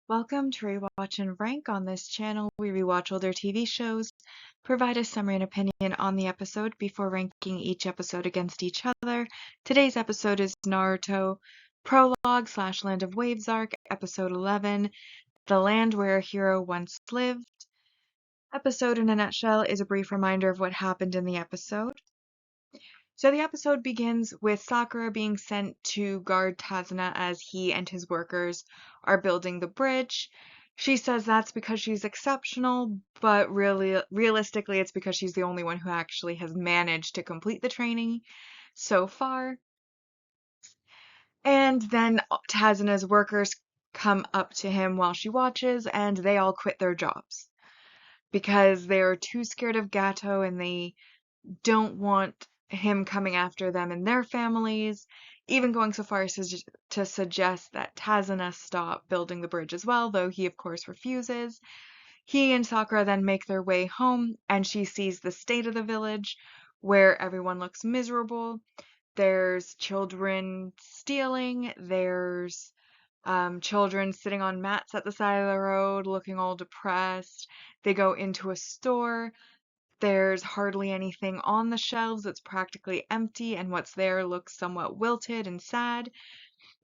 Welcome to Rewatch and Rank. On this channel, we rewatch older TV shows, provide a summary and opinion on the episode before ranking each episode against each other. Today's episode is Naruto Prologue / Land of Waves Arc, Episode 11, The Land Where a Hero Once Lived. Episode in a nutshell is a brief reminder of what happened in the episode. So the episode begins with Sakura being sent to guard Tazuna as he and his workers are building the bridge. She says that's because she's exceptional, but really, realistically, it's because she's the only one who actually has managed to complete the training so far. And then Tazuna's workers come up to him while she watches, and they all quit their jobs because they're too scared of Gato and they don't want him coming after them and their families, even going so far as to suggest that Tazuna stop building the bridge as well, though he of course refuses. He and Sakura then make their way home, and she sees the state of the village, where everyone looks miserable. There's children stealing, there's children sitting on mats at the side of the road looking all depressed. They go into a store. There's hardly anything on the shelves, it's practically empty, and what's there looks somewhat wilted and sad.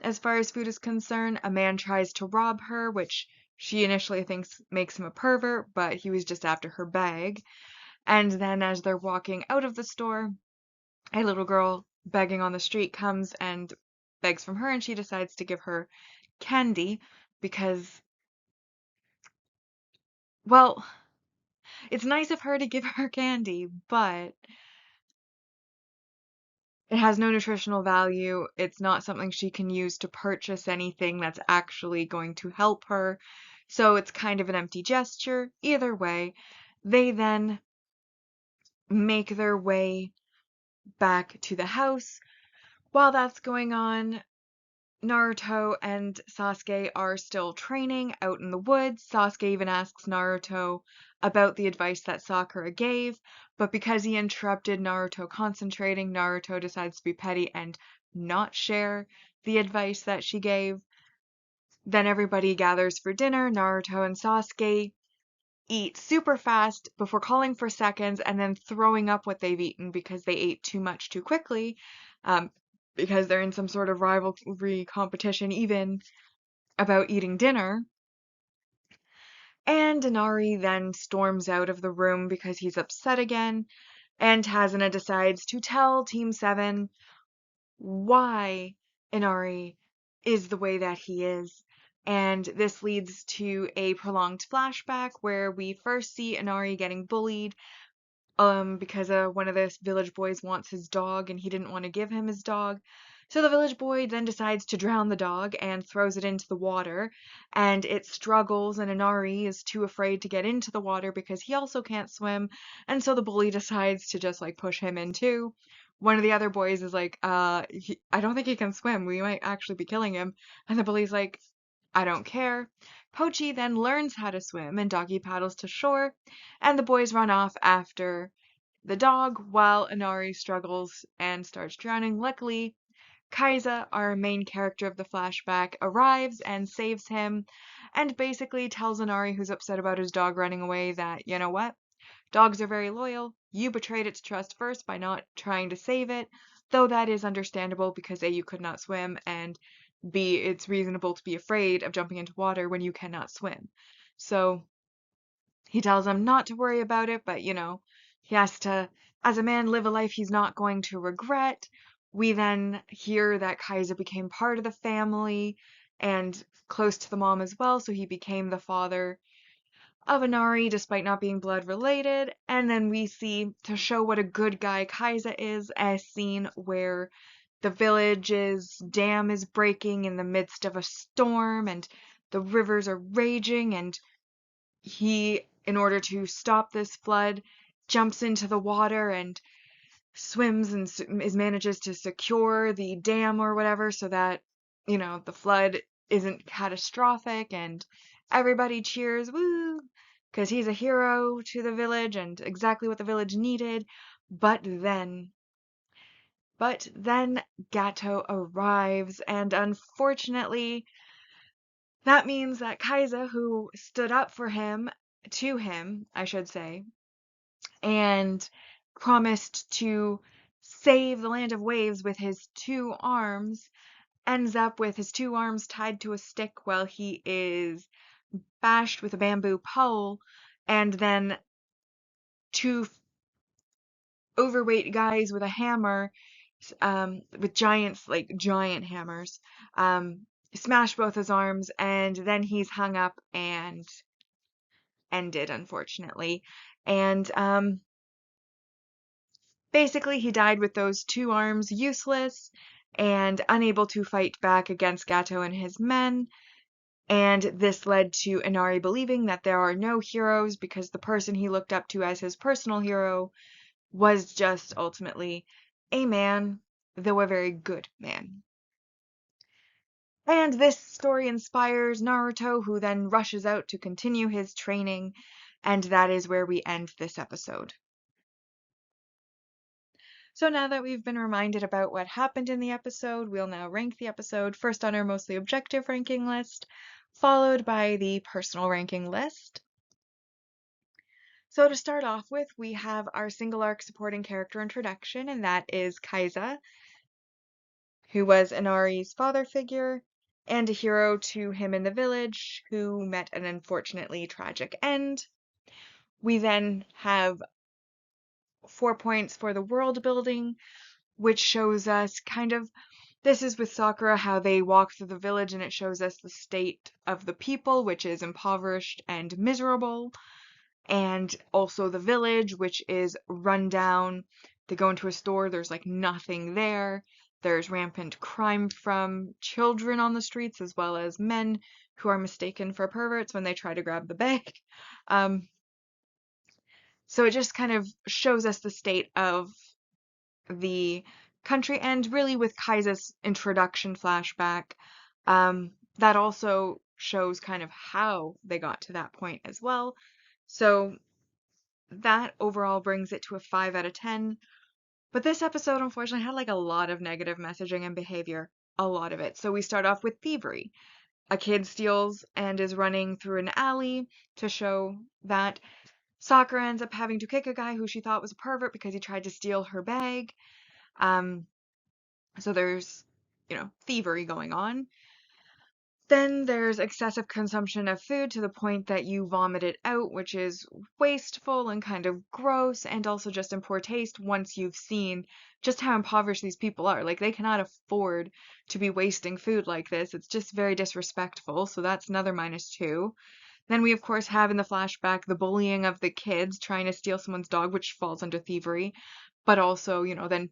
As far as food is concerned, a man tries to rob her, which she initially thinks makes him a pervert, but he was just after her bag. And then as they're walking out of the store, a little girl begging on the street comes and begs from her, and she decides to give her candy because, well, it's nice of her to give her candy, but it has no nutritional value. It's not something she can use to purchase anything that's actually going to help her. So it's kind of an empty gesture. Either way, they then make their way back to the house. While that's going on, Naruto and Sasuke are still training out in the woods. Sasuke even asks Naruto about the advice that Sakura gave, but because he interrupted Naruto concentrating, Naruto decides to be petty and not share the advice that she gave. Then everybody gathers for dinner. Naruto and Sasuke eat super fast before calling for seconds and then throwing up what they've eaten because they ate too much too quickly. Um, because they're in some sort of rivalry competition, even about eating dinner. And Inari then storms out of the room because he's upset again, and Tazuna decides to tell Team 7 why Inari is the way that he is. And this leads to a prolonged flashback where we first see Inari getting bullied because one of the village boys wants his dog and he didn't want to give him his dog. So the village boy then decides to drown the dog and throws it into the water, and it struggles, and Inari is too afraid to get into the water because he also can't swim, and so the bully decides to just like push him in too. One of the other boys is like, I don't think he can swim. We might actually be killing him. And the bully's like, I don't care. Pochi then learns how to swim and doggy paddles to shore, and the boys run off after the dog while Inari struggles and starts drowning. Luckily, Kaiza, our main character of the flashback, arrives and saves him and basically tells Inari, who's upset about his dog running away, that, you know what? Dogs are very loyal. You betrayed its trust first by not trying to save it, though that is understandable because A, you could not swim, and B, it's reasonable to be afraid of jumping into water when you cannot swim. So he tells him not to worry about it, but he has to, as a man, live a life he's not going to regret. We then hear that Kaiser became part of the family and close to the mom as well, so he became the father of Inari despite not being blood related. And then we see, to show what a good guy Kaiser is, a scene where the village's dam is breaking in the midst of a storm and the rivers are raging, and he, in order to stop this flood, jumps into the water and swims and manages to secure the dam or whatever so that, the flood isn't catastrophic, and everybody cheers, woo, because he's a hero to the village and exactly what the village needed. But then Gato arrives, and unfortunately, That means that Kaiza, who stood up for him, to him, I should say, and promised to save the land of waves with his 2 arms, ends up with his 2 arms tied to a stick while he is bashed with a bamboo pole, and then two overweight guys with a hammer, with giant hammers, smash both his arms, and then he's hung up and ended, unfortunately. And basically, he died with those 2 arms useless and unable to fight back against Gato and his men. And this led to Inari believing that there are no heroes because the person he looked up to as his personal hero was just ultimately a man, though a very good man. And this story inspires Naruto, who then rushes out to continue his training, and that is where we end this episode. So now that we've been reminded about what happened in the episode, we'll now rank the episode first on our mostly objective ranking list, followed by the personal ranking list. So to start off with, we have our single arc supporting character introduction, and that is Kaiza, who was Inari's father figure and a hero to him in the village, who met an unfortunately tragic end. We then have 4 points for the world building, which shows us this is with Sakura, how they walk through the village and it shows us the state of the people, which is impoverished and miserable, and also the village, which is run down. They go into a store, there's like nothing there. There's rampant crime from children on the streets, as well as men who are mistaken for perverts when they try to grab the bag. So it just kind of shows us the state of the country, and really with Kaisa's introduction flashback, that also shows kind of how they got to that point as well. So that overall brings it to a 5 out of 10. But this episode, unfortunately, had like a lot of negative messaging and behavior. A lot of it. So we start off with thievery. A kid steals and is running through an alley to show that Sakura ends up having to kick a guy who she thought was a pervert because he tried to steal her bag. So there's, thievery going on. Then there's excessive consumption of food to the point that you vomit it out, which is wasteful and kind of gross, and also just in poor taste once you've seen just how impoverished these people are. Like, they cannot afford to be wasting food like this. It's just very disrespectful, so that's another -2. Then we, of course, have in the flashback the bullying of the kids trying to steal someone's dog, which falls under thievery, but also, then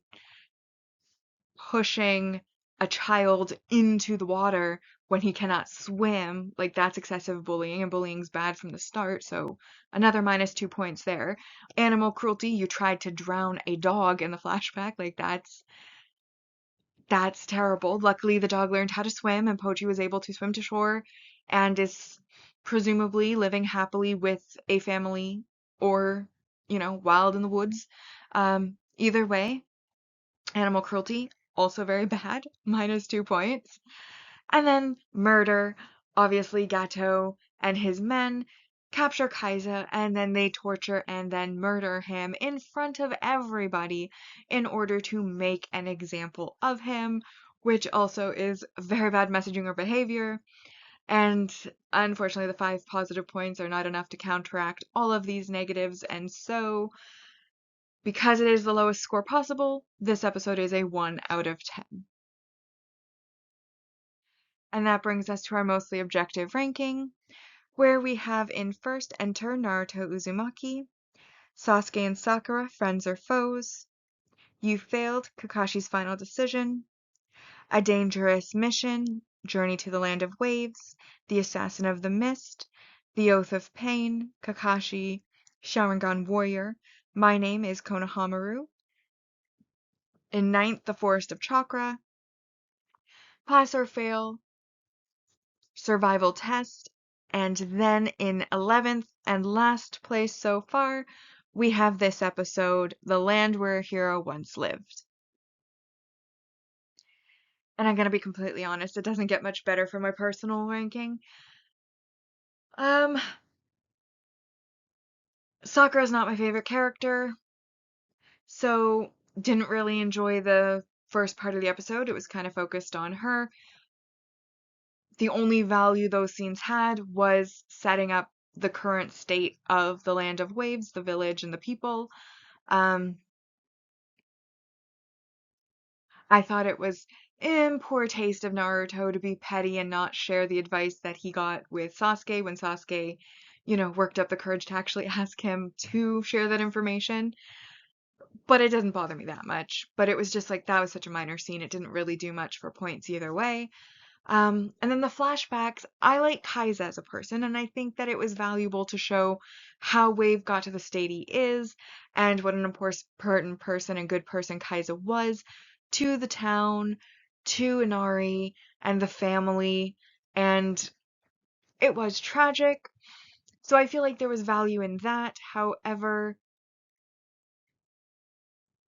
pushing a child into the water when he cannot swim, like that's excessive bullying, and bullying's bad from the start, so another -2 points there. Animal cruelty, you tried to drown a dog in the flashback, like that's terrible. Luckily, the dog learned how to swim, and Pochi was able to swim to shore and is presumably living happily with a family or, wild in the woods. Either way, animal cruelty, also very bad, -2 points. And then murder, obviously Gato and his men capture Kaiza, and then they torture and then murder him in front of everybody in order to make an example of him, which also is very bad messaging or behavior. And unfortunately, the 5 positive points are not enough to counteract all of these negatives, and so because it is the lowest score possible, this episode is a 1 out of 10. And that brings us to our mostly objective ranking, where we have in first enter Naruto Uzumaki, Sasuke and Sakura, friends or foes, You Failed, Kakashi's Final Decision, A Dangerous Mission, Journey to the Land of Waves, The Assassin of the Mist, The Oath of Pain, Kakashi, Sharingan Warrior, My Name is Konohamaru, in ninth, The Forest of Chakra, Pass or Fail, Survival Test, and then in 11th and last place so far, we have this episode, The Land Where a Hero Once Lived. And I'm gonna be completely honest, it doesn't get much better for my personal ranking. Um, Sakura's not my favorite character, so didn't really enjoy the first part of the episode. It was kind of focused on her. The only value those scenes had was setting up the current state of the Land of Waves, the village, and the people. Um, I thought it was in poor taste of Naruto to be petty and not share the advice that he got with Sasuke when Sasuke, worked up the courage to actually ask him to share that information. But it doesn't bother me that much. But it was just like that was such a minor scene. It didn't really do much for points either way. And then the flashbacks, I like Kaiser as a person, and I think that it was valuable to show how Wave got to the state he is, and what an important person and good person Kaiser was to the town, to Inari, and the family, and it was tragic. So I feel like there was value in that. However,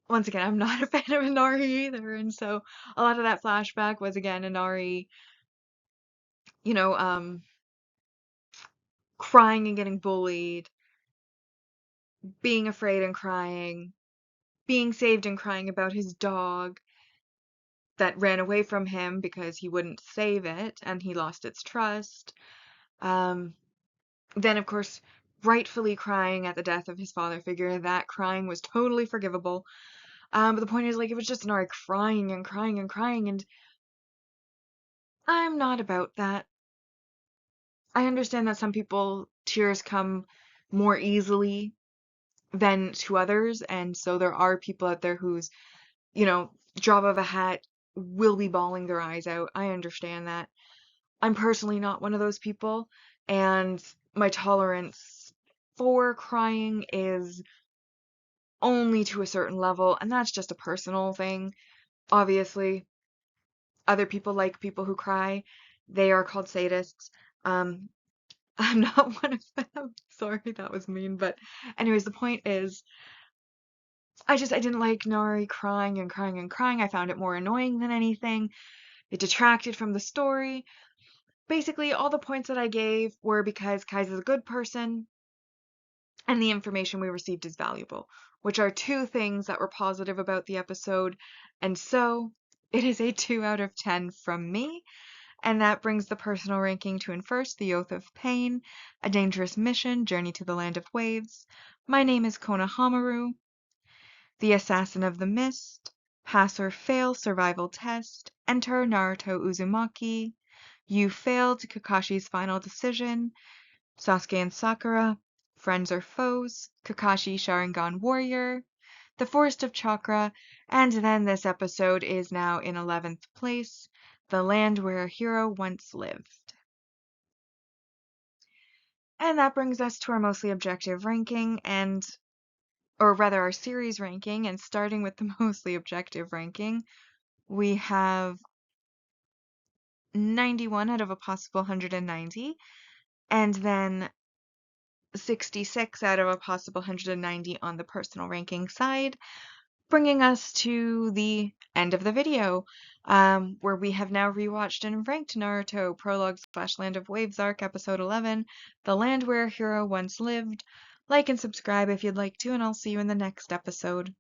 once again, I'm not a fan of Inari either, and so a lot of that flashback was again Inari, you know, um, crying and getting bullied, being afraid and crying, being saved and crying about his dog that ran away from him because he wouldn't save it and he lost its trust. Um, then, of course, rightfully crying at the death of his father figure. That crying was totally forgivable. But the point is, like, it was just Nari crying and crying and crying, and I'm not about that. I understand that some people tears come more easily than to others, and so there are people out there whose drop of a hat will be bawling their eyes out. I understand that. I'm personally not one of those people, and my tolerance for crying is only to a certain level, and that's just a personal thing. Obviously, other people like people who cry. They are called sadists. Um, I'm not one of them. Sorry, that was mean, but anyways, the point is I didn't like Nari crying and crying and crying. I found it more annoying than anything. It detracted from the story. Basically, all the points that I gave were because Kai's a good person and the information we received is valuable, which are two things that were positive about the episode. And so it is a 2 out of 10 from me. And that brings the personal ranking to in first, The Oath of Pain, A Dangerous Mission, Journey to the Land of Waves. My name is Kona Hamaru. The Assassin of the Mist, Pass or Fail Survival Test, Enter Naruto Uzumaki, You Failed Kakashi's Final Decision, Sasuke and Sakura, Friends or Foes, Kakashi Sharingan Warrior, The Forest of Chakra, and then this episode is now in 11th place, The Land Where a Hero Once Lived. And that brings us to our mostly objective ranking, or rather our series ranking, and starting with the mostly objective ranking, we have 91 out of a possible 190, and then 66 out of a possible 190 on the personal ranking side, bringing us to the end of the video, where we have now rewatched and ranked Naruto Prologue / Land of Waves Arc Episode 11, The Land Where a Hero Once Lived. Like and subscribe if you'd like to, and I'll see you in the next episode.